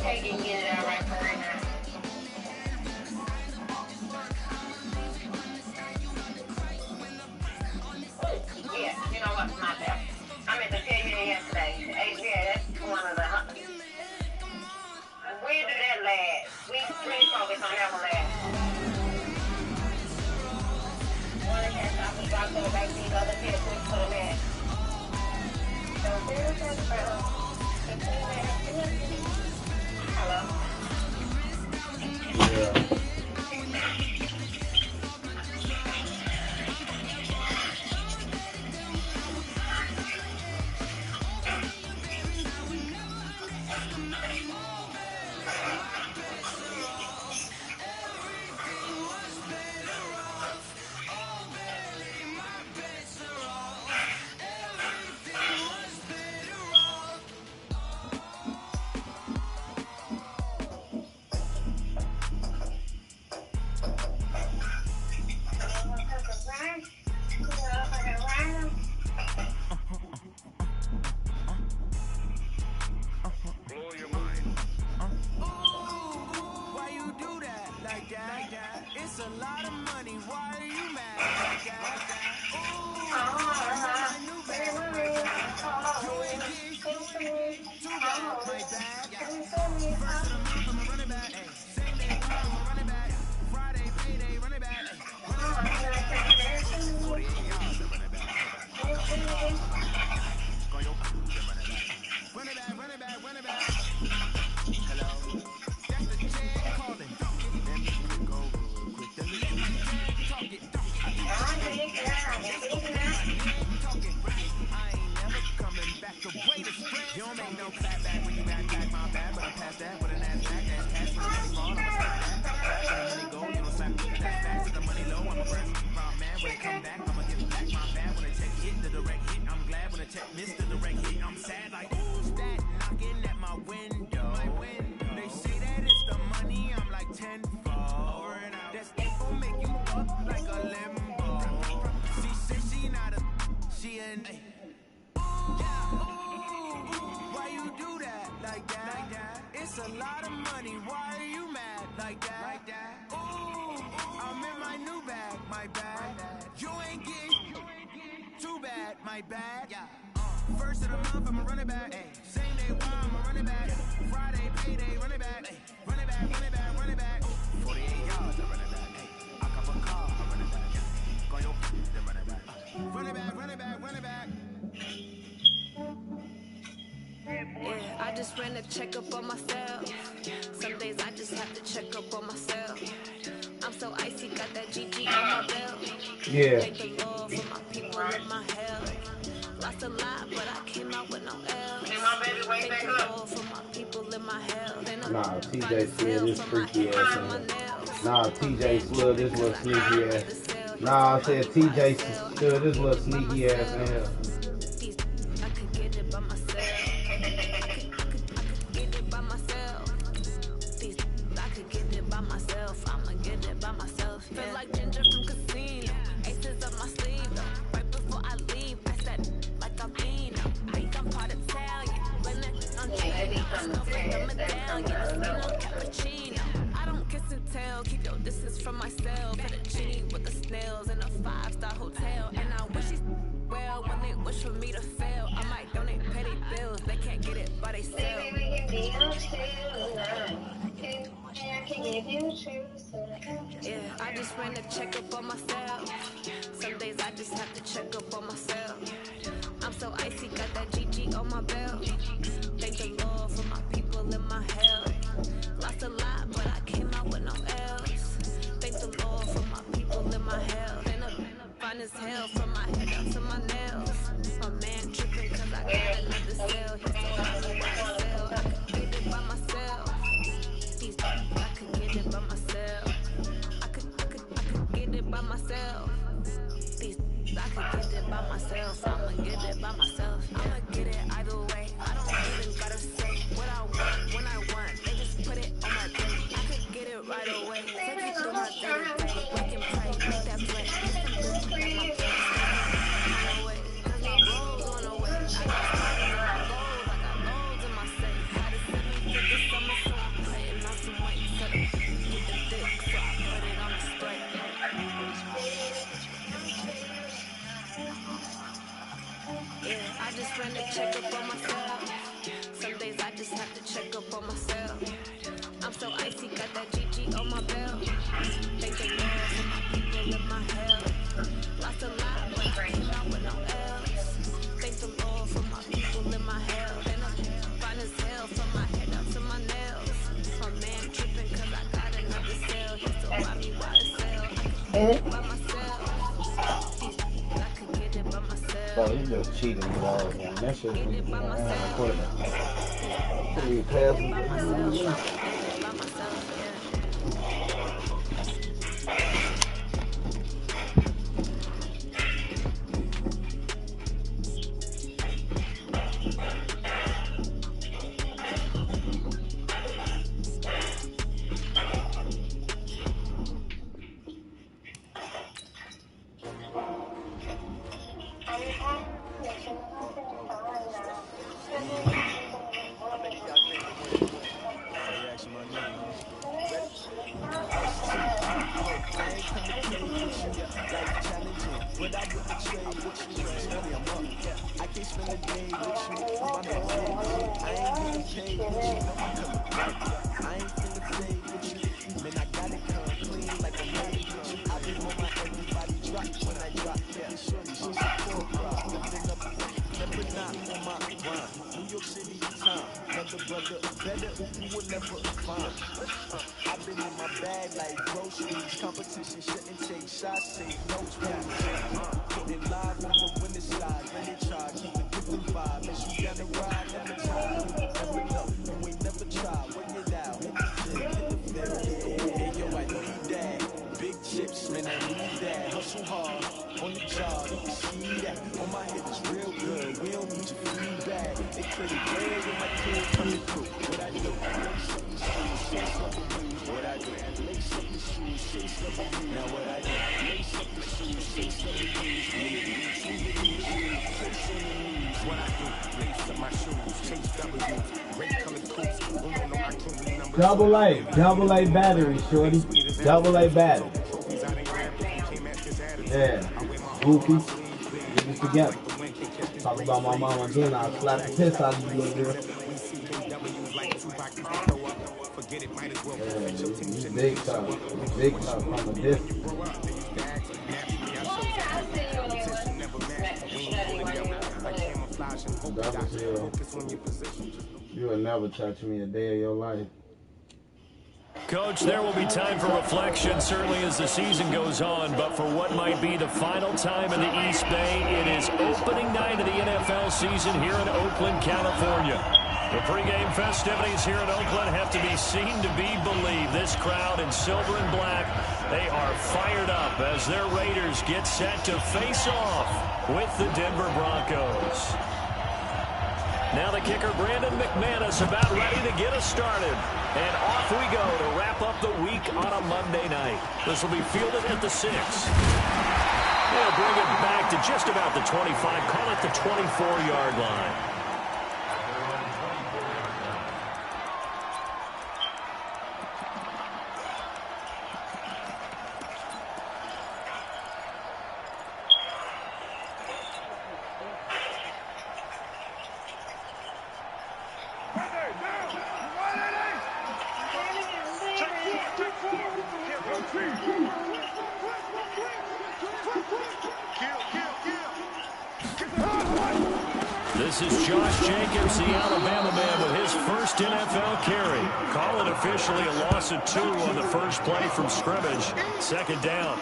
take it and get it out right for right now. Yeah, you know what? My bad. I meant to tell you that yesterday. Yeah, that's one of the. We'll do that last. We focus on that one last. One of the cats I was dropped in the back seat, the other kid quick for the man. So there's that fellow. Hello. Yeah. It's a lot of money. Why are you mad like that? You ain't getting too bad, my bad. First of the month, I'ma run it back. Same day, I'ma run it back. Friday, payday, run it back. 48 yards, run it back. Run it back, run it back, run it back. Hello, that's the check calling. Let me click over real quick. Let my check talk it. I ain't never coming back to wait a spread. You don't make no clap back when you back my bad, but I pass that with an ass back. That's cash for the money fall, I'ma slap that. Back for the money go, you don't slap me. That's fast to the money low. I'm a friend, man. When it come back, I'ma give back my bad. When the check hit the direct hit, I'm glad. When the check missed the direct hit, I'm sad like who's that knocking at my window? They say that it's the money, I'm like tenfold. That's it gon' make you up like a limbo. She said she not a, she an why you do that like that? It's a lot of money. Why are you mad like that? Ooh, I'm in my new bag, my bad. You ain't getting too bad, my bad. First of the month, I'ma run it back. Same day, I'ma run it back. Friday, payday, run it back. Run it back, run it back, run it back. 48 yards, I run it back. I cop a car, I run it back. Go yo, then run it back. Run it back, run it back, run it back. Yeah, I just ran a checkup on myself. Some days I just have to check up on myself. I'm so icy, got that GG on my belt. Yeah. Thank the Lord for my people in my health. Lost a lot, but I came out with no L. Thank the Lord for my people in my health. Nah, TJ slid this freaky ass in here. Nah, TJ slid this little sneaky ass. Nah, I said TJ slid this little sneaky ass in here. I could get it by myself. I could get it by myself. I could get it by myself. I'ma get it by myself. Feel like Ginger from Casino. Aces up my sleeve though. Right before I leave, I said like I'm Pino. I think I'm part Italian. When that on Chino, snow like a medallion. Skin on cappuccino. I don't kiss and tell. Keep your distance from myself. Hit a genie with the snails in a 5-star hotel. And I wish he's well when they wish for me to fail. I might donate petty bills. They can't get it, but they sell. Yeah, I just ran a checkup on myself. Some days I just have to check up on myself. I'm so icy, got that GG on my belt. Thank the Lord for my people in my health. Lost a lot, but I came out with no L's. Thank the Lord for my people in my health. And I'm fine as hell from my head up to my nails. My man tripping cause I got another cell. He's so hard to sell. I could get it by myself. I could get it by myself. I could get it by myself. I could get it So he just cheating with all of them. That shit was equipment. Can you pass him? I've been in my bag like groceries. Competition shouldn't take shots, take notes. Putting live on the winning side. Ready try, keep a different vibe. As you down the ride, never try. Never know, you ain't never try. Work it out, hit the gym, hit the film. Hey yo, I need that. Big chips, man, I need that. Hustle hard, on the job, you can see that. On my head is real good, we don't need your feedback. They play the game with my kid coming through. What I do, what I do, lace up the shoes, chase up the shoes. Now what I do, lace up the shoes, chase up the shoes. What I do, lace up my shoes, chase W's, great colored coats. Oh no, I can't remember. Double A battery, shorty. Double A battery. Yeah, goofy. Get this together. Talk about my mama again, I'll slap the piss out of you, little girl. Yeah, big time from a distance. You will never touch me a day of your life. Coach, there will be time for reflection, certainly as the season goes on, but for what might be the final time in the East Bay, it is opening night of the NFL season here in Oakland, California. The pregame festivities here in Oakland have to be seen to be believed. This crowd in silver and black, they are fired up as their Raiders get set to face off with the Denver Broncos. Now the kicker, Brandon McManus, about ready to get us started. And off we go to wrap up the week on a Monday night. This will be fielded at the 6. They'll bring it back to just about the 25, call it the 24-yard line. This is Josh Jacobs, the Alabama man, with his first NFL carry. Call it officially a loss of 2 on the first play from scrimmage. Second down.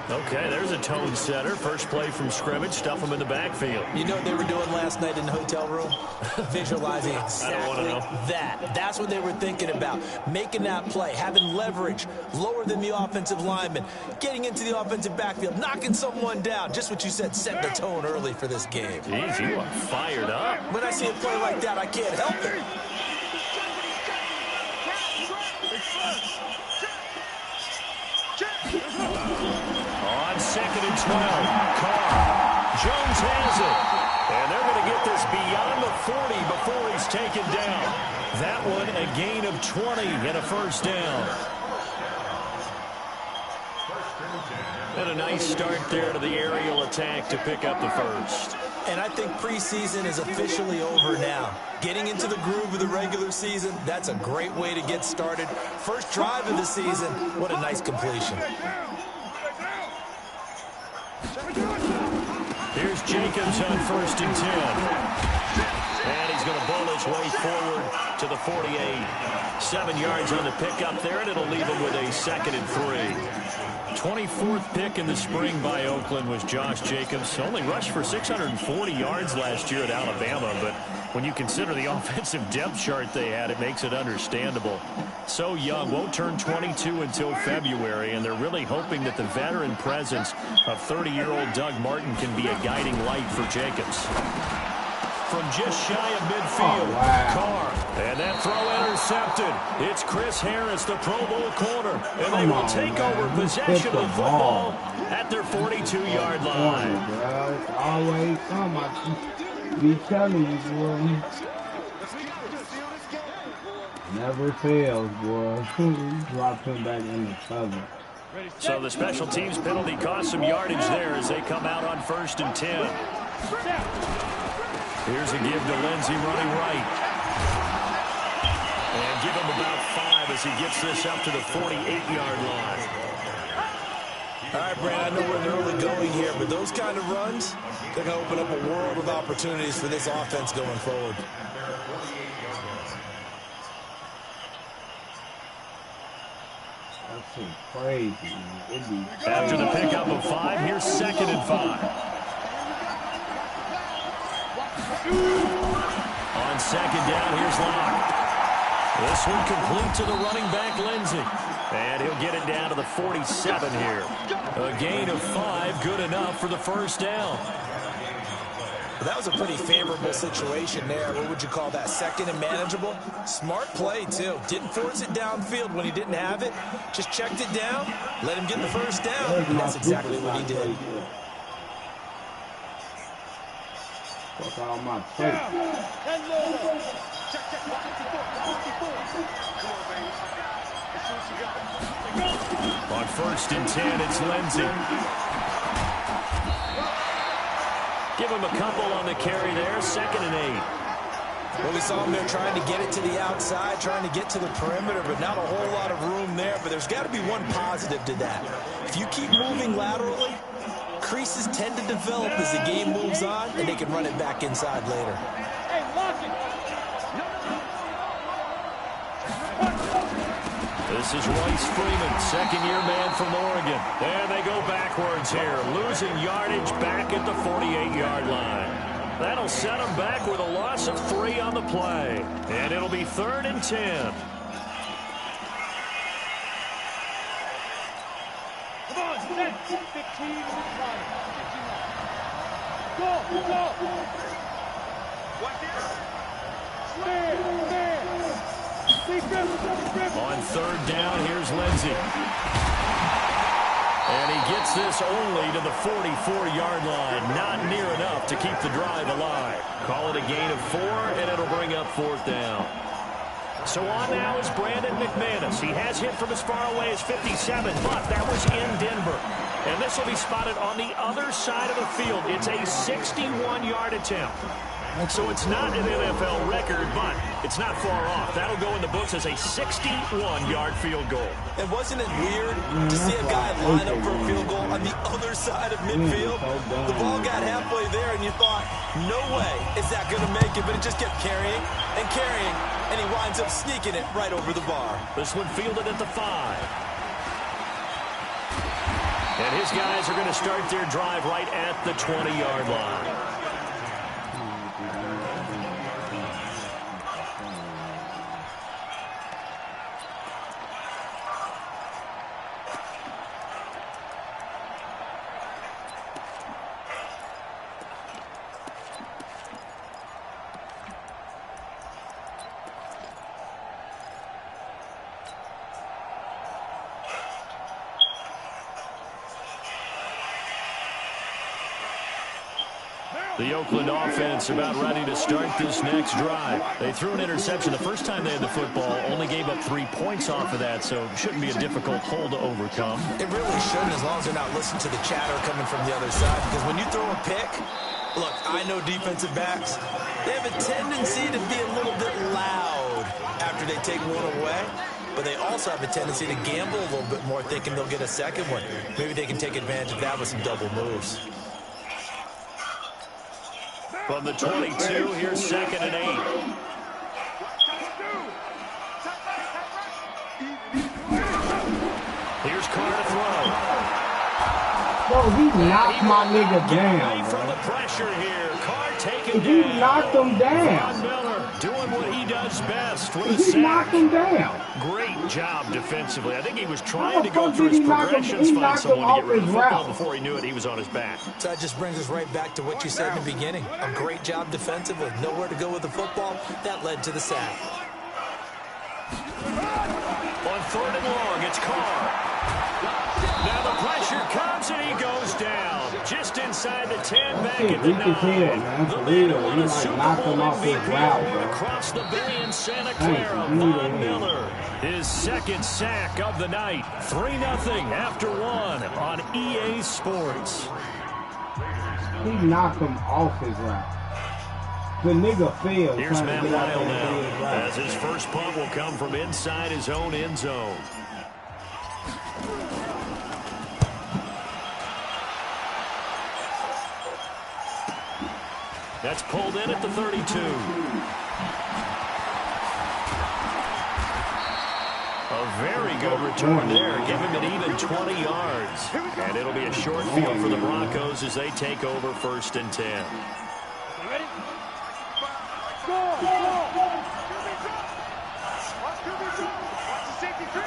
Okay, there's a tone setter. First play from scrimmage, stuff them in the backfield. You know what they were doing last night in the hotel room? Visualizing exactly that. That's what they were thinking about. Making that play, having leverage, lower than the offensive lineman, getting into the offensive backfield, knocking someone down. Just what you said, setting the tone early for this game. Jeez, you are fired up. When I see a play like that, I can't help it. On 2nd and 12, Carr. Jones has it. And they're going to get this beyond the 40 before he's taken down. That one a gain of 20 and a first down. And a nice start there to the aerial attack to pick up the first. And I think preseason is officially over now. Getting into the groove of the regular season, that's a great way to get started. First drive of the season, what a nice completion. Here's Jacobs on 1st and 10. And he's going to bowl his way forward to the 48. 7 yards on the pickup there, and it'll leave him with a 2nd and 3. 24th pick in the spring by Oakland was Josh Jacobs. Only rushed for 640 yards last year at Alabama, but when you consider the offensive depth chart they had, it makes it understandable. So young, won't turn 22 until February, and they're really hoping that the veteran presence of 30-year-old Doug Martin can be a guiding light for Jacobs. From just shy of midfield, Carr, and that throw intercepted. It's Chris Harris, the Pro Bowl corner, and they will take over possession of football at their 42-yard line. Always something. Be telling you, boy. Never fails, boy. Drop him back in the cover. So the special teams penalty cost some yardage there as they come out on 1st and 10. Here's a give to Lindsey running right. And give him about 5 as he gets this up to the 48-yard line. All right, Brad, I know we're in the early going here, but those kind of runs, they're going to open up a world of opportunities for this offense going forward. That's so crazy, man. After the pickup of 5, here's 2nd and 5. On 2nd down, here's Locke. This one complete to the running back, Lindsey. And he'll get it down to the 47 here. A gain of 5, good enough for the 1st down. That was a pretty favorable situation there. What would you call that? 2nd and manageable? Smart play, too. Didn't force it downfield when he didn't have it. Just checked it down, let him get the 1st down. And that's exactly what he did. Fuck all my tape. On 1st and 10, it's Lindsey. Give him a couple on the carry there, 2nd and 8. Well, we saw him there trying to get it to the outside, trying to get to the perimeter, but not a whole lot of room there. But there's got to be one positive to that. If you keep moving laterally, creases tend to develop as the game moves on, and they can run it back inside later. This is Royce Freeman, 2nd-year man from Oregon. And they go backwards here, losing yardage back at the 48-yard line. That'll set them back with a loss of 3 on the play. And it'll be 3rd and 10. Come on, set. 15 in the clock. 59. Go. What here? Stand. On 3rd down, here's Lindsey. And he gets this only to the 44-yard line. Not near enough to keep the drive alive. Call it a gain of 4, and it'll bring up 4th down. So on now is Brandon McManus. He has hit from as far away as 57, but that was in Denver. And this will be spotted on the other side of the field. It's a 61-yard attempt. So it's not an NFL record, but it's not far off. That'll go in the books as a 61-yard field goal. And wasn't it weird to see a guy line up for a field goal on the other side of midfield? The ball got halfway there, and you thought, no way is that going to make it, but it just kept carrying, and he winds up sneaking it right over the bar. This one fielded at the 5. And his guys are going to start their drive right at the 20-yard line. The Oakland offense about ready to start this next drive. They threw an interception the first time they had the football, only gave up 3 points off of that, so it shouldn't be a difficult hole to overcome. It really shouldn't, as long as they're not listening to the chatter coming from the other side, because when you throw a pick, look, I know defensive backs, they have a tendency to be a little bit loud after they take one away, but they also have a tendency to gamble a little bit more, thinking they'll get a second one. Maybe they can take advantage of that with some double moves. From the 22, here's 2nd and 8. Bro, he knocked my nigga down, From the bro. pressure here. Carr taken He down. knocked him down. Von Miller doing what he does best with a He sack. knocked him down. Great job defensively. I think he was How trying the to go fuck through did his he knock him? progressions, He find knocked him someone to off get rid of his the football route. before he knew it. He was on his back. So that just brings us right back to what you said in the beginning. A great job defensively. Nowhere to go with the football. That led to the sack. On 3rd and long, it's Carr. Now the pressure comes and he goes down. Just inside the 10, back at the 9. Weak as hell, man. For real. He like knocked him off his route, bro. Across the bay in Santa Clara, Von Miller. His second sack of the night. 3-0 after 1 on EA Sports. He knocked him off his route. The nigga failed. Here's trying Matt to get out Lyle there and do his now, route. as his first punt will come from inside his own end zone. That's pulled in at the 32. A very good return there. Give him an even 20 yards. And it'll be a short field for the Broncos as they take over 1st and 10. Ready? Go! Go! Watch the safety three.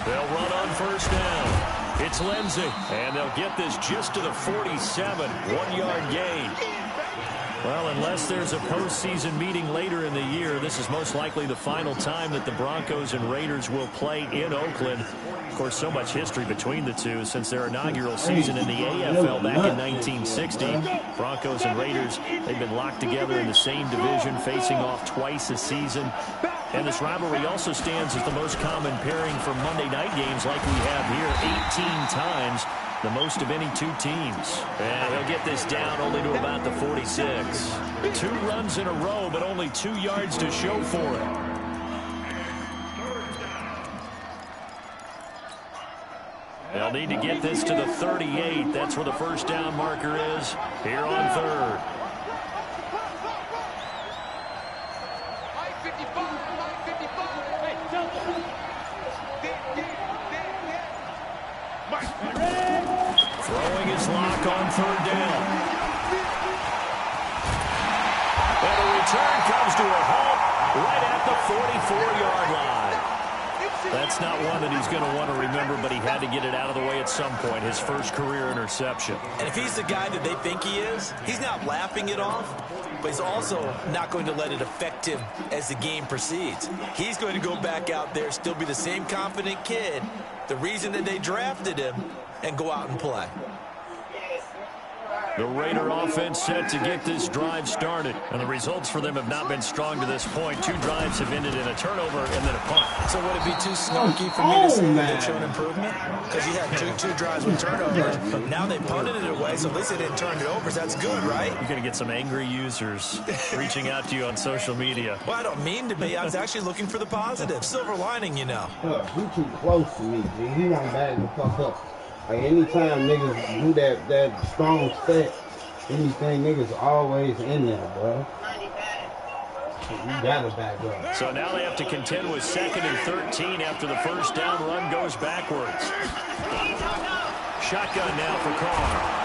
They'll run on 1st down. It's Lindsey, and they'll get this just to the 47, 1-yard gain. Well, unless there's a postseason meeting later in the year, this is most likely the final time that the Broncos and Raiders will play in Oakland. Of course, so much history between the two since their inaugural season in the AFL back in 1960. Broncos and Raiders, they've been locked together in the same division, facing off twice a season. And this rivalry also stands as the most common pairing for Monday night games like we have here, 18 times, the most of any two teams. And he'll get this down only to about the 46. 2 runs in a row, but only 2 yards to show for it. They'll need to get this to the 38. That's where the 1st down marker is here on 3rd. Throwing his lock on 3rd down. And a return comes to a halt right at the 44-yard line. That's not one that he's going to want to remember, but he had to get it out of the way at some point, his first career interception. And if he's the guy that they think he is, he's not laughing it off, but he's also not going to let it affect him as the game proceeds. He's going to go back out there, still be the same confident kid, the reason that they drafted him, and go out and play. The Raider offense set to get this drive started. And the results for them have not been strong to this point. 2 drives have ended in a turnover and then a punt. So would it be too snarky for me to say that they've shown improvement? Because you had two drives with turnovers. Now they punted it away, so at least they didn't turn it over. So that's good, right? You're going to get some angry users reaching out to you on social media. Well, I don't mean to be. I was actually looking for the positive. Silver lining, you know. Look, he too close to me, G. He won't back the fuck up. Like, anytime niggas do that strong step, anything, niggas always in there, bro. You gotta back up. So now they have to contend with 2nd and 13 after the 1st down run goes backwards. Shotgun now for Carr.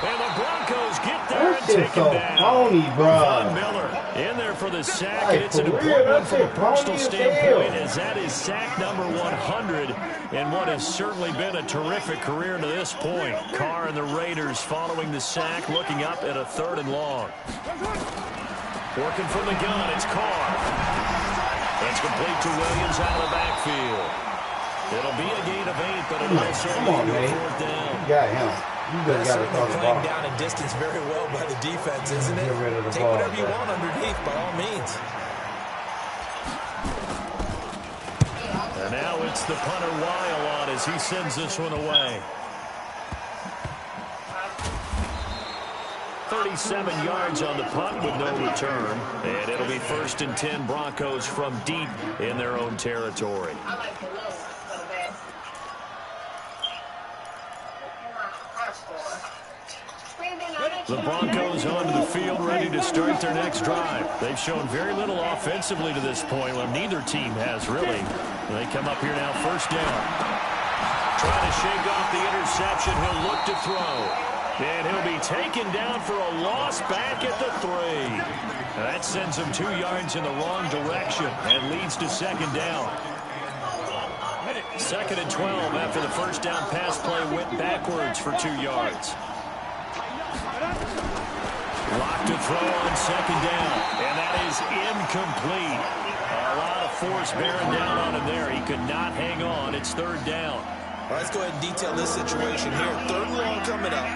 And the Broncos get there That and shit's take him so down. phony, bro. Von Miller in there for the sack, and it's an for real, important one that from a shit personal phony as standpoint, hell. as that is sack number 100 and what has certainly been a terrific career to this point. Carr and the Raiders following the sack, looking up at a 3rd and long. Working from the gun, it's Carr. That's complete to Williams out of the backfield. It'll be a gain of 8, but it'll also Come be on, a man. 4th down. You got him. You just gotta throw the Playing ball. down in distance very well by the defense, isn't it? Get rid of the Take ball, whatever you bro. want underneath, by all means. And now it's the punter Weil on as he sends this one away. 37 yards on the punt with no return. And it'll be 1st and 10 Broncos from deep in their own territory. I like the look for the best. The Broncos onto the field ready to start their next drive. They've shown very little offensively to this point. Well, neither team has really. They come up here now 1st down. Trying to shake off the interception. He'll look to throw. And he'll be taken down for a loss back at the 3. That sends him 2 yards in the wrong direction and leads to second down. 2nd and 12 after the first down pass play went backwards for 2 yards. Lock to throw on second down, and that is incomplete. A lot of force bearing down on him there. He could not hang on. It's 3rd down. All right, let's go ahead and detail this situation here. 3rd and long coming up.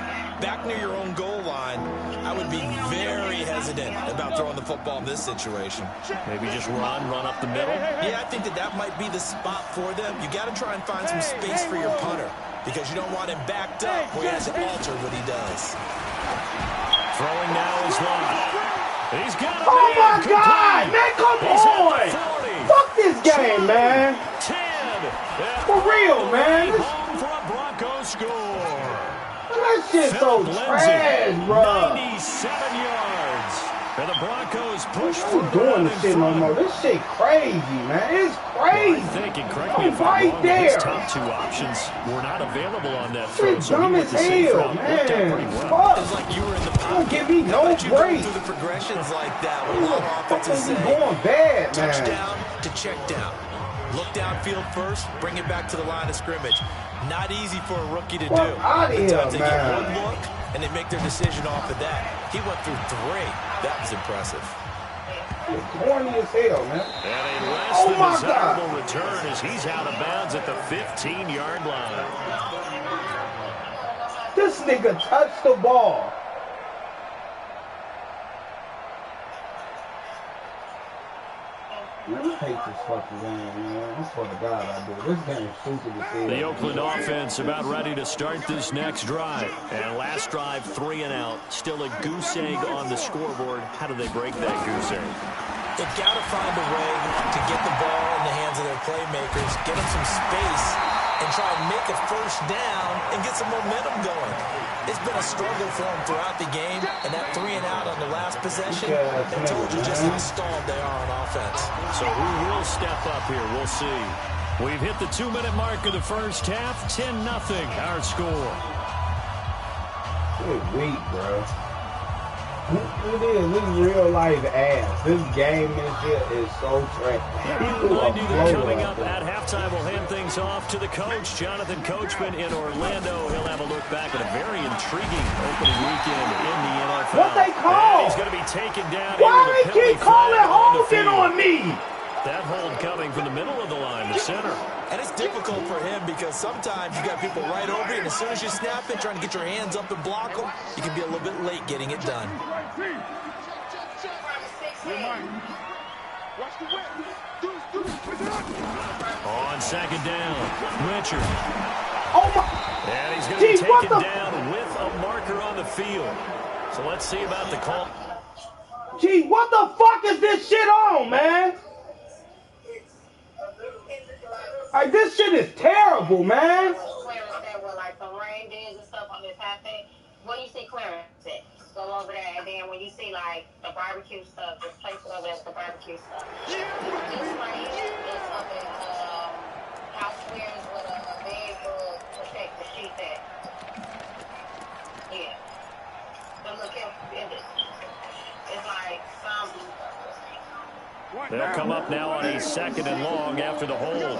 Back near your own goal line, I would be very hesitant about throwing the football in this situation. Maybe just run up the middle? Yeah, I think that might be the spot for them. You got to try and find some space for your punter because you don't want him backed up where he has to alter what he does. Throwing now is Lott. He's got a Oh my God, man, come on! Fuck this game, man. 10. For real, man. Home for a Broncos score. That shit's so trash, bro. 97 yards. And the Broncos push I'm through. doing this shit no more. This shit crazy, man. It's crazy. I think, and correct me if I'm right wrong, there. his top 2 options were not available on that throw. Shit So he dumb went as the safe hell, route. Worked out pretty man. well. Fuck. It's like you were in the pocket. Don't give me no Let you go break. through the progressions like that. What a What lot the of fuck offenses is he say. going bad, man? Touchdown to check down. Look downfield first, bring it back to the line of scrimmage. Not easy for a rookie to do. Fuck outta here, Sometimes they get man. one look, and they make their decision off of that. He went through 3. That was impressive. It's corny as hell, man. And a less Oh than my desirable God. return as he's out of bounds at the 15-yard line. This nigga touched the ball. Man, I hate this fucking game, man. I swear to God I do. This game's stupid as hell. The Oakland offense about ready to start this next drive. And last drive, 3 and out. Still a goose egg on the scoreboard. How do they break that goose egg? They've got to find a way to get the ball in the hands of their playmakers, get them some space, and try and make a first down and get some momentum going. It's been a struggle for them throughout the game, and that 3 and out on the last possession, it told you just how stalled they are on offense. So who will step up here? We'll see. We've hit the 2-minute mark of the first half. 10-0 our score. Good week, bro. It is. This is real life ass. This game and shit is so trash. Remind you that coming up at halftime, we'll hand things off to the coach, Jonathan Coachman in Orlando. He'll have a look back at a very intriguing opening weekend in the NFL. What they call? And he's going to be taken down. Why they keep calling holding on me? That hold coming from the middle of the line, the center. And it's difficult for him because sometimes you got people right over you, and as soon as you snap it, trying to get your hands up and block them, you can be a little bit late getting it done. On second down, Richard. Oh my. And he's going to be Gee, what taken the- down with a marker on the field. So let's see about the call. Gee, what the fuck is this shit on, man? Like, this shit is terrible, man. Clearance there were like some rain days and stuff on this half thing. Where you see clearance at? Go over there, and then when you see like the barbecue stuff, just place it over there for barbecue stuff. This lane is up in house squares with a bed to protect the sheet there. Yeah. But look at it. It's like some. They'll come up now on a 2nd and long after the hold.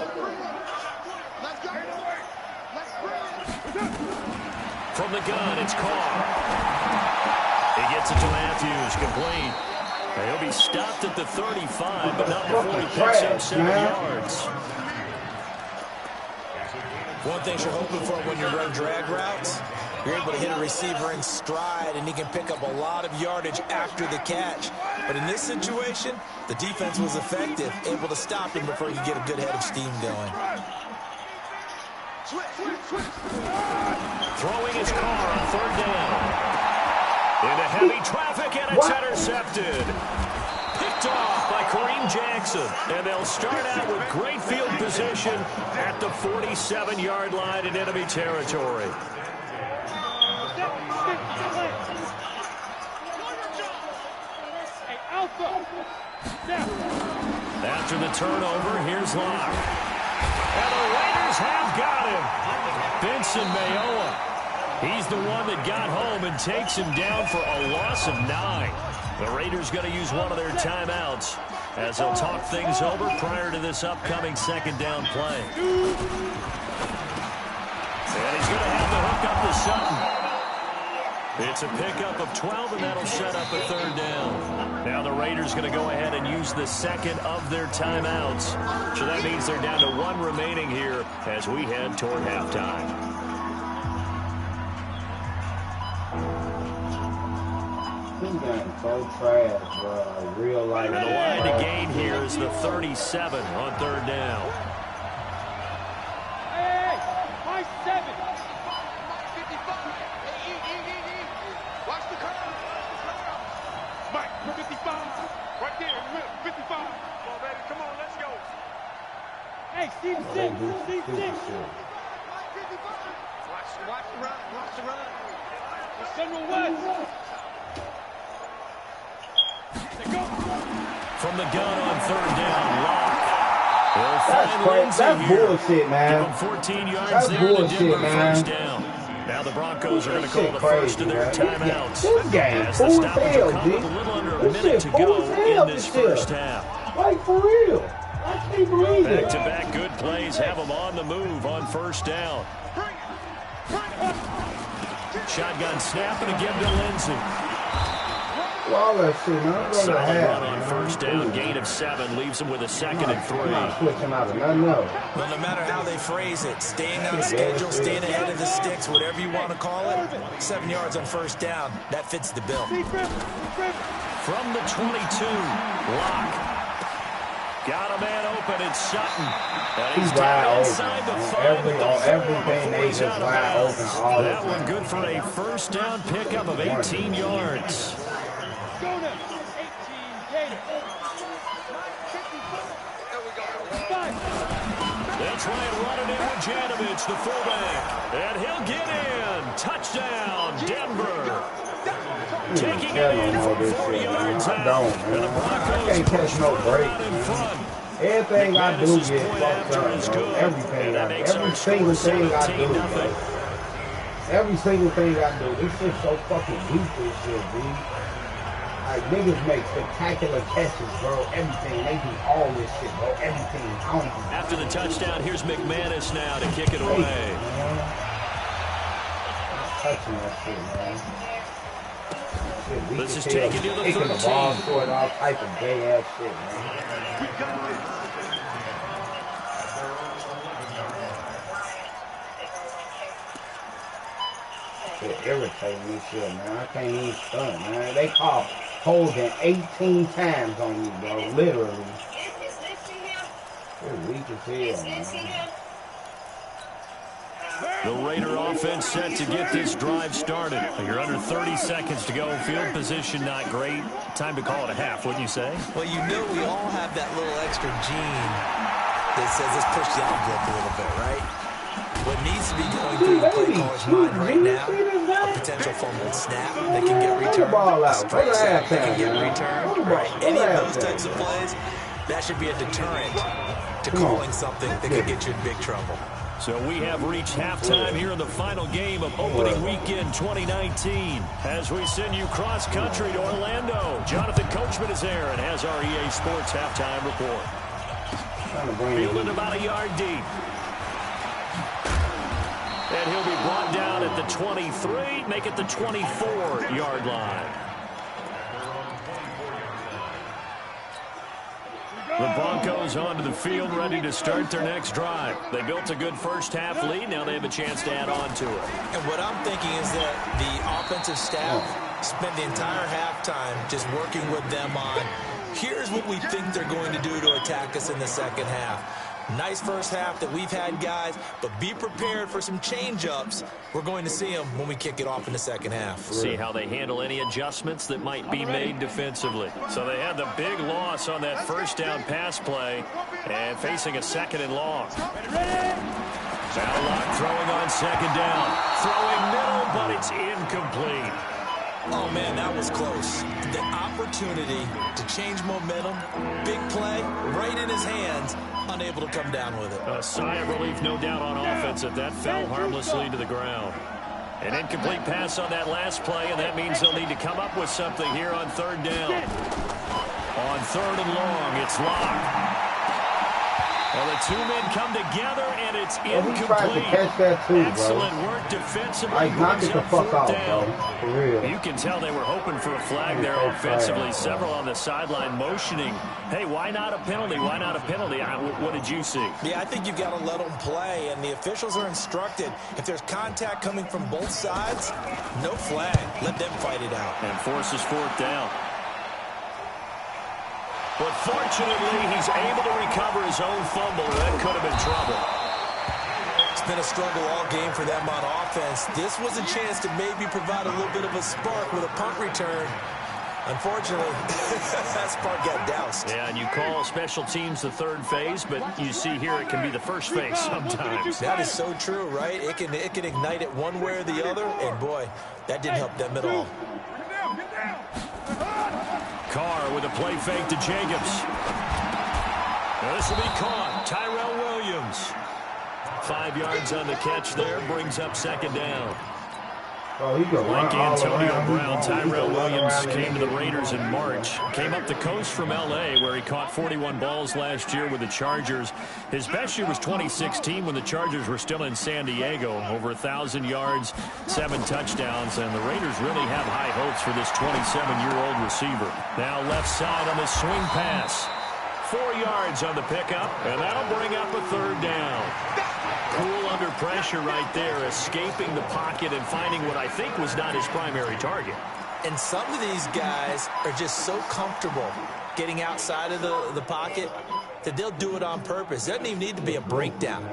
From the gun, it's Carr. He gets it to Matthews, complete. He'll be stopped at the 35, but not before he picks up 7 yards. One thing you're hoping for when you run drag routes, you're able to hit a receiver in stride, and he can pick up a lot of yardage after the catch. But in this situation, the defense was effective, able to stop him before he could get a good head of steam going. Throwing his car on 3rd down. Into heavy traffic, and it's intercepted. Picked off by Kareem Jackson. And they'll start out with great field position at the 47-yard line in enemy territory. After the turnover, here's Locke. And the Raiders have got him. Benson Mayowa. He's the one that got home and takes him down for a loss of 9. The Raiders going to use one of their timeouts as they'll talk things over prior to this upcoming second down play. And he's going to have to hook up to Sutton. It's a pickup of 12, and that'll set up a third down. Now the Raiders going to go ahead and use the second of their timeouts. So that means they're down to 1 remaining here as we head toward halftime. So trash, bro. Real life. And the line to gain here is the 37 on third down. Hey, my 7. 55. Watch the curve. Mike, for 55. Right there in the middle. 55. Come on, baby. Come on, let's go. Hey, Steve 6. Steve 6. Watch the run. Watch the run. The Central West. From the gun on third down, Locke. That's bullshit, man. Give him 14 yards that's there bullshit, to Denver man. first down. Now the Broncos are going to call the first of their timeouts. This game as the full stoppage hell, will come with a little under a minute to go in this first half. Like, for real. I can't believe it. Back-to-back good plays have them on the move on first down. Shotgun snap and a give to Lindsey. All that shit, man. Solid run on first down, gain of 7, leaves them with a second and 3. Switching out of nothing else. Well, no matter how they phrase it, staying on schedule, staying ahead of the sticks, whatever you want to call it, 7 yards on first down, that fits the bill. From the 22, Locke. Got a man open, it's Sutton. And he's down inside the 5 at the everything they just wide open all that one good for a first down pickup of 18 yards. They'll try and run it in with Janovich, the fullback. And he'll get in. Touchdown, Denver. Taking it in from 40 yards out. And the Broncos I can't catch no break, in front. Everything I do gets fucked up, bro. Everything I do. Every single thing I do, bro. Every single thing I do. This shit's so fucking weak, this shit, dude. Like, niggas make spectacular catches, bro. Everything. They do all this shit, bro. Everything. After the touchdown, here's McManus now to kick it away. Touching that shit, man. Shit, this is taken to the 13. The ball, scoring all type of gay ass shit, man. It irritates me shit, man. I can't even stunt, man. They call holding 18 times on you, bro. Literally. It's weak as hell, man. The Raider offense set to get this drive started. You're under 30 seconds to go. Field position not great. Time to call it a half, wouldn't you say? Well, you know we all have that little extra gene that says let's push the envelope a little bit, right? What needs to be going through the play caller's mind right now, a potential fumbled snap that can get returned, a straight sack that can get returned, right? Any of those types of plays, that should be a deterrent to calling something that could get you in big trouble. So we have reached halftime here in the final game of opening weekend 2019. As we send you cross-country to Orlando, Jonathan Coachman is there and has our EA Sports halftime report. Fielded about a yard deep. And he'll be brought down at the 23, make it the 24-yard line. The Broncos onto the field, ready to start their next drive. They built a good first-half lead. Now they have a chance to add on to it. And what I'm thinking is that the offensive staff spent the entire halftime just working with them on, here's what we think they're going to do to attack us in the second half. Nice first half that we've had, guys, but be prepared for some change-ups. We're going to see them when we kick it off in the second half. See how they handle any adjustments that might be made defensively. So they had the big loss on that first down pass play and facing a second and long. Now Locke throwing on second down. Throwing middle, but it's incomplete. Oh, man, that was close. The opportunity to change momentum, big play, right in his his hands, unable to come down with it. A sigh of relief, no doubt, on offense that fell harmlessly to the ground. An incomplete pass on that last play, and that means they'll need to come up with something here on third down. On third and long, it's locked. Well, the two men come together, and it's incomplete. He tried to catch that too, Excellent bro. work defensively. Like, knock it the fuck out, bro. For real. You can tell they were hoping for a flag there offensively. Several on the sideline motioning, hey, why not a penalty? Why not a penalty? What did you see? Yeah, I think you've got to let them play, and the officials are instructed. If there's contact coming from both sides, no flag. Let them fight it out. And forces fourth down. But fortunately, he's able to recover his own fumble. That could have been trouble. It's been a struggle all game for them on offense. This was a chance to maybe provide a little bit of a spark with a punt return. Unfortunately, that spark got doused. Yeah, and you call special teams the third phase, but you see here it can be the first phase sometimes. That is so true, right? It can ignite it one way or the other, and boy, that didn't help them at all. Carr with a play fake to Jacobs. Now this will be caught. Tyrell Williams. 5 yards on the catch there. Brings up second down. Like Antonio Brown, Tyrell Williams came to the Raiders in March. Came up the coast from L.A., where he caught 41 balls last year with the Chargers. His best year was 2016 when the Chargers were still in San Diego. Over 1,000 yards, 7 touchdowns, and the Raiders really have high hopes for this 27-year-old receiver. Now left side on the swing pass. 4 yards on the pickup, and that'll bring up a third down. Cool under pressure right there, escaping the pocket and finding what I think was not his primary target. And some of these guys are just so comfortable getting outside of the pocket that they'll do it on purpose. It doesn't even need to be a breakdown.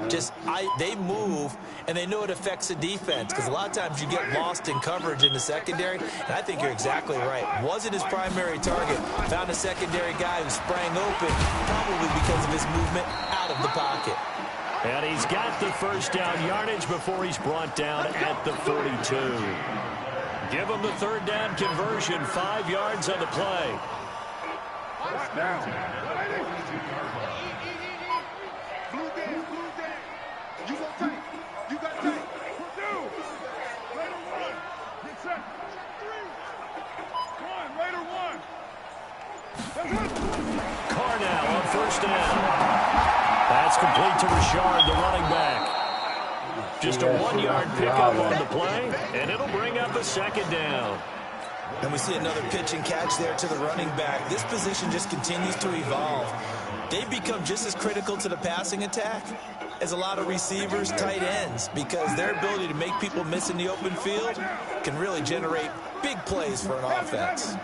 They move, and they know it affects the defense, because a lot of times you get lost in coverage in the secondary, and I think you're exactly right. Wasn't his primary target. Found a secondary guy who sprang open, probably because of his movement out of the pocket. And he's got the first down yardage before he's brought down at the 42. Give him the third down conversion, 5 yards on the play. Carnell on first down. That's complete to Richard, the running back. Just a 1-yard pickup on the play, and it'll bring up a second down. And we see another pitch and catch there to the running back. This position just continues to evolve. They've become just as critical to the passing attack as a lot of receivers, tight ends, because their ability to make people miss in the open field can really generate big plays for an offense.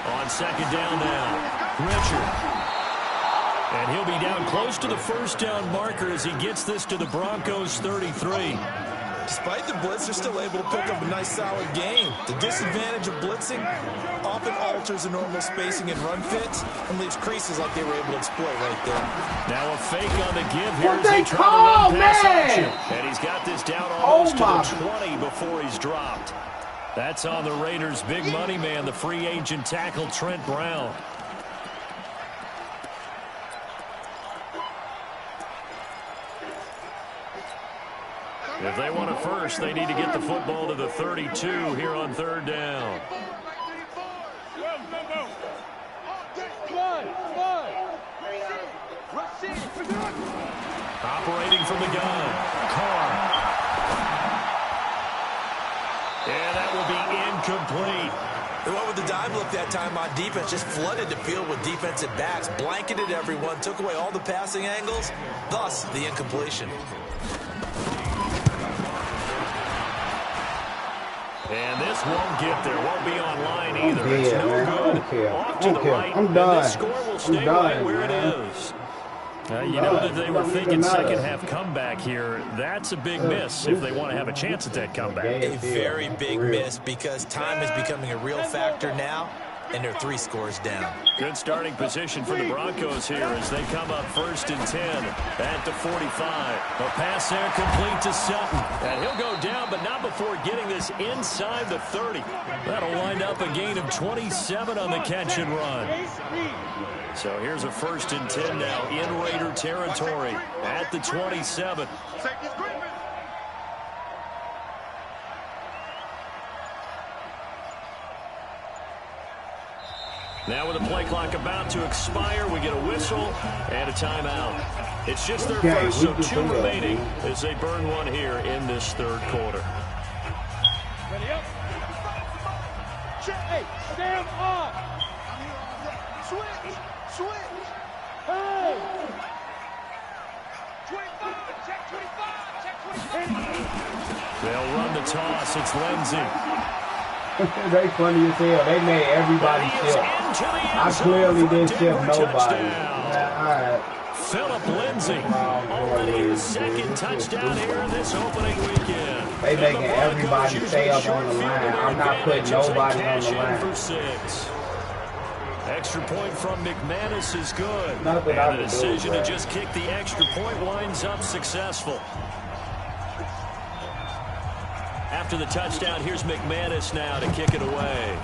On second down now, Richard. And he'll be down close to the first down marker as he gets this to the Broncos 33. Despite the blitz, they're still able to pick up a nice, solid game. The disadvantage of blitzing often alters the normal spacing and run fits and leaves creases like they were able to exploit right there. Now a fake on the give here as they try to run pass action. And he's got this down almost to the 20 before he's dropped. That's on the Raiders' big money man, the free agent tackle, Trent Brown. If they want a first, they need to get the football to the 32 here on third down. Operating from the gun, Carr. And that will be incomplete. They went with the dime look that time on defense, just flooded the field with defensive backs, blanketed everyone, took away all the passing angles, thus the incompletion. And this won't get there, won't be online either. It's no good. Off to the right. I'm done. The score will stay right where it is. You know that they were thinking second half comeback here. That's a big miss if they want to have a chance at that comeback. A very big miss, because time is becoming a real factor now. and they're 3 scores down. Good starting position for the Broncos here as they come up 1st and 10 at the 45. A pass there complete to Sutton. And he'll go down, but not before getting this inside the 30. That'll wind up a gain of 27 on the catch and run. So here's a 1st and 10 now in Raider territory at the 27. Now with the play clock about to expire, we get a whistle and a timeout. It's just their first, so 2 remaining as they burn one here in this 3rd quarter. Ready up. Hey, stand up. Switch. Hey. 25. Check 25. Check 25. They'll run the toss. It's Lindsey. They funny as hell. They made everybody shift. I clearly didn't shift nobody. All right. Philip Lindsay, already his 2nd touchdown here in this opening weekend. They making everybody stay up on the line. I'm not putting nobody on the line. For 6. Extra point from McManus is good. And the decision to just kick the extra point winds up successful. After the touchdown, here's McManus now to kick it away.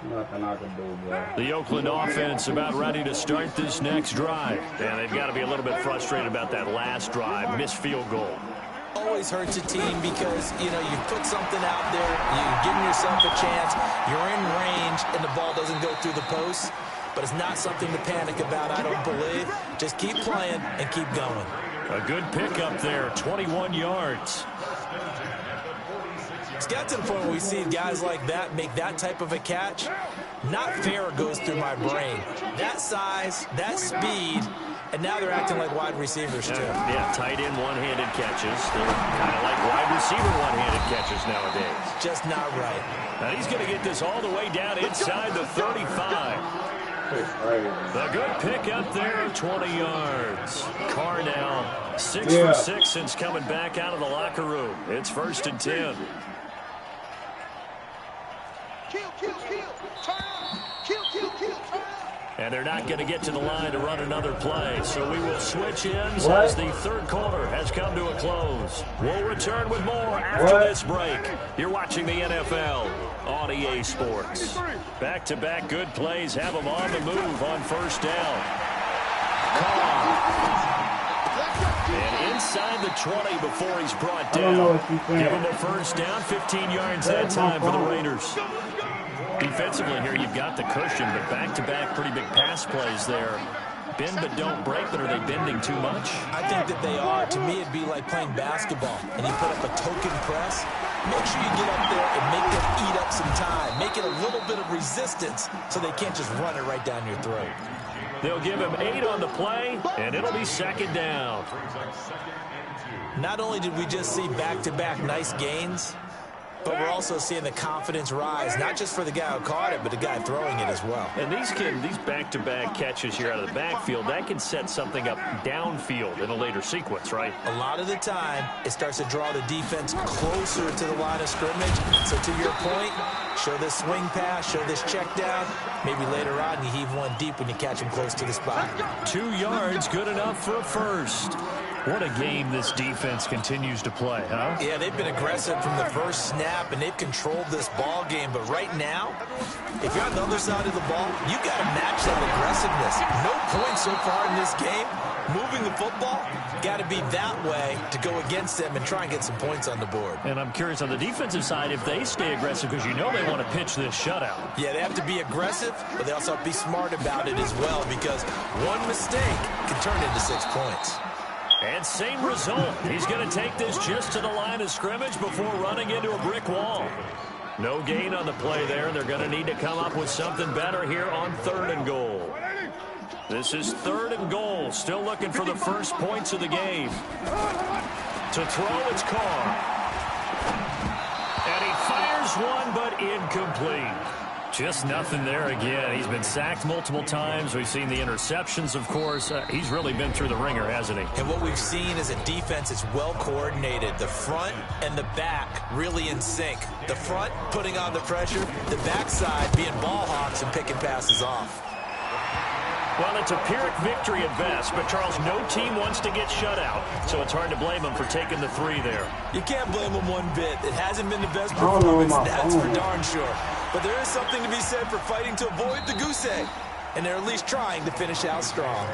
Nothing I can do, bro. The Oakland offense about ready to start this next drive. And they've got to be a little bit frustrated about that last drive. Missed field goal. Always hurts a team because, you put something out there, you're giving yourself a chance, you're in range, and the ball doesn't go through the post. But it's not something to panic about, I don't believe. Just keep playing and keep going. A good pickup there, 21 yards. It's got to the point where we see guys like that make that type of a catch. Not fair goes through my brain. That size, that speed, and now they're acting like wide receivers too. Yeah, tight end one-handed catches. They're kind of like wide receiver one-handed catches nowadays. Just not right. Now he's going to get this all the way down inside the 35. The good pick up there, 20 yards. Carr now 6 for 6 since coming back out of the locker room. It's 1st and 10. And they're not going to get to the line to run another play, so we will switch ends as the 3rd quarter has come to a close. We'll return with more after this break. You're watching the NFL on EA Sports. Back-to-back good plays have them on the move on 1st down. Carr. And inside the 20 before he's brought down. Give him a 1st down, 15 yards that time for the Raiders. Defensively here, you've got the cushion, but back-to-back pretty big pass plays there. Bend but don't break, but are they bending too much? I think that they are. To me, it'd be like playing basketball, and you put up a token press. Make sure you get up there and make them eat up some time. Make it a little bit of resistance so they can't just run it right down your throat. They'll give him 8 on the play, and it'll be 2nd down. Not only did we just see back-to-back nice gains, but we're also seeing the confidence rise, not just for the guy who caught it, but the guy throwing it as well. And these back-to-back catches here out of the backfield, that can set something up downfield in a later sequence, right? A lot of the time, it starts to draw the defense closer to the line of scrimmage. So to your point, show this swing pass, show this check down. Maybe later on, you heave one deep when you catch him close to the spot. 2 yards, good enough for a 1st. What a game this defense continues to play, huh? Yeah, they've been aggressive from the first snap, and they've controlled this ball game. But right now, if you're on the other side of the ball, you got to match that aggressiveness. No points so far in this game. Moving the football, got to be that way to go against them and try and get some points on the board. And I'm curious on the defensive side if they stay aggressive, because you know they want to pitch this shutout. Yeah, they have to be aggressive, but they also have to be smart about it as well, because one mistake can turn into 6 points. And same result. He's going to take this just to the line of scrimmage before running into a brick wall. No gain on the play there, and they're going to need to come up with something better here on 3rd and goal. This is 3rd and goal. Still looking for the first points of the game. To throw, it's Carr. And he fires Fires one, but incomplete. Just nothing there again. He's been sacked multiple times. We've seen the interceptions, of course. He's really been through the ringer, hasn't he? And what we've seen is a defense that's well coordinated. The front and the back really in sync. The front putting on the pressure, the backside being ball hawks and picking passes off. Well, it's a Pyrrhic victory at best, but Charles, no team wants to get shut out, so it's hard to blame them for taking the 3 there. You can't blame them one bit. It hasn't been the best performance, that's for darn sure. But there is something to be said for fighting to avoid the goose egg, and they're at least trying to finish out strong.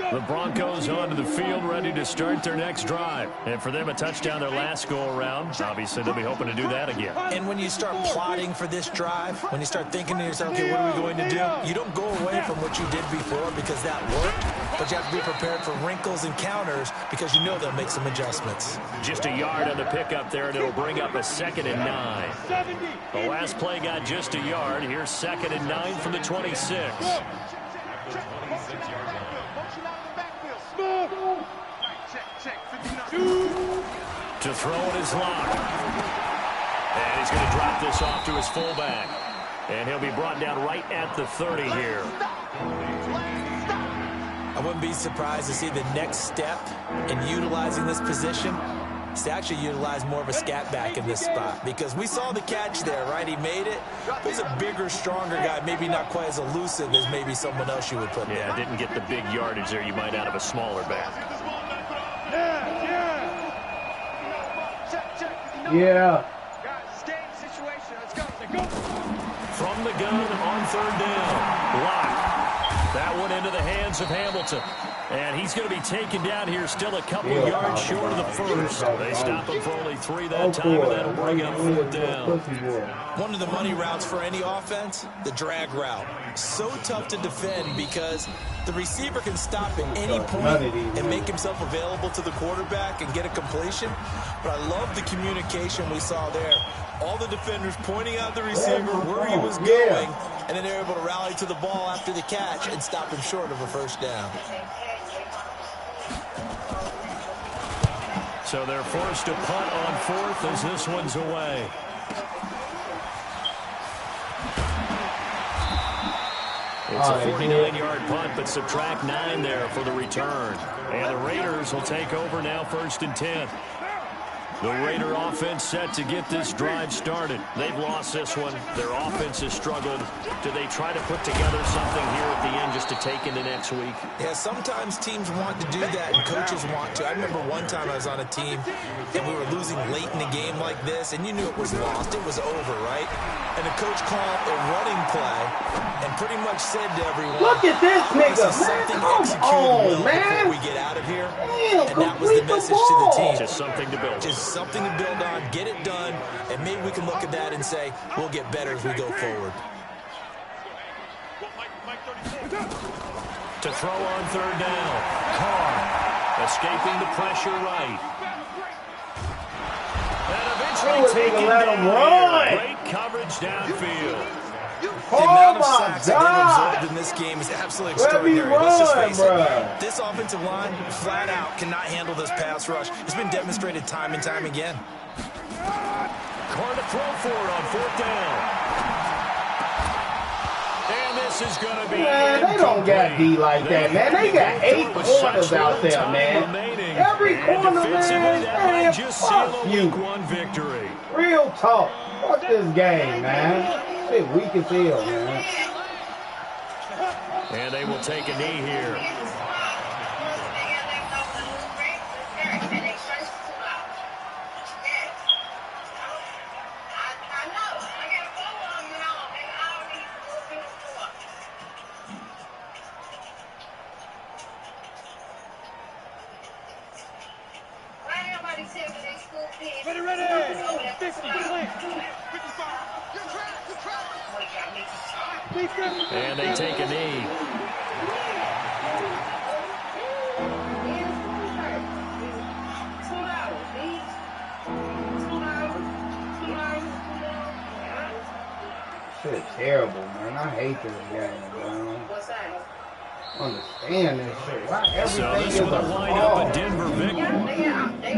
The Broncos onto the field, ready to start their next drive. And for them, a touchdown their last go-around. Obviously, they'll be hoping to do that again. And when you start plotting for this drive, when you start thinking to yourself, okay, what are we going to do? You don't go away from what you did before because that worked, but you have to be prepared for wrinkles and counters because you know they'll make some adjustments. Just a yard on the pickup there, and it'll bring up a 2nd and 9. The last play got just a yard. Here's 2nd and 9 from the 26. To throw it is locked. And he's going to drop this off to his fullback. And he'll be brought down right at the 30 here. I wouldn't be surprised to see the next step in utilizing this position is to actually utilize more of a scat back in this spot. Because we saw the catch there, right? He made it. He's a bigger, stronger guy, maybe not quite as elusive as maybe someone else you would put there. Yeah, didn't get the big yardage there you might out of a smaller back. Yeah. From the gun on 3rd down. Lock. That one into the hands of Hamilton. And he's going to be taken down here, still a couple yards short of the first. They stop him for only 3 that time, and that'll bring up 4th down. One of the money routes for any offense, the drag route. So tough to defend because the receiver can stop at any point and make himself available to the quarterback and get a completion. But I love the communication we saw there. All the defenders pointing out the receiver where he was going, and then they're able to rally to the ball after the catch and stop him short of a 1st down. So they're forced to punt on 4th as this one's away. It's a 49-yard punt, but subtract 9 there for the return. And the Raiders will take over now, 1st and 10. The Raider offense set to get this drive started. They've lost this one. Their offense has struggled. Do they try to put together something here at the end just to take into next week? Yeah, sometimes teams want to do that and coaches want to. I remember one time I was on a team and we were losing late in the game like this, and you knew it was lost. It was over, right? And the coach called a running play and pretty much said to everyone, look at this nigga, man. Come on, man. Before we get out of here. And that was the message to the team. Just something to build. Just something to build on, get it done, and maybe we can look at that and say, we'll get better as we go forward. To throw on 3rd down. Carr escaping the pressure right. And eventually taken down. Great coverage downfield. The amount of sacks that they've absorbed in this game is absolutely extraordinary. Let's just face it. This offensive line, flat out, cannot handle this pass rush. It's been demonstrated time and time again. Carr to throw for it on 4th down. And this is going to be they don't got D like that, man. They got 8 corners out there, man. Every corner, man, fuck you. Victory. Real talk. Fuck this game, man. Shit weak as hell, man. And they will take a knee here. Ready. 50, and they take a knee. Shit terrible, man. I hate this game, man. What's that? Understand this shit. Why everything So this is will a wind up a Denver victory. They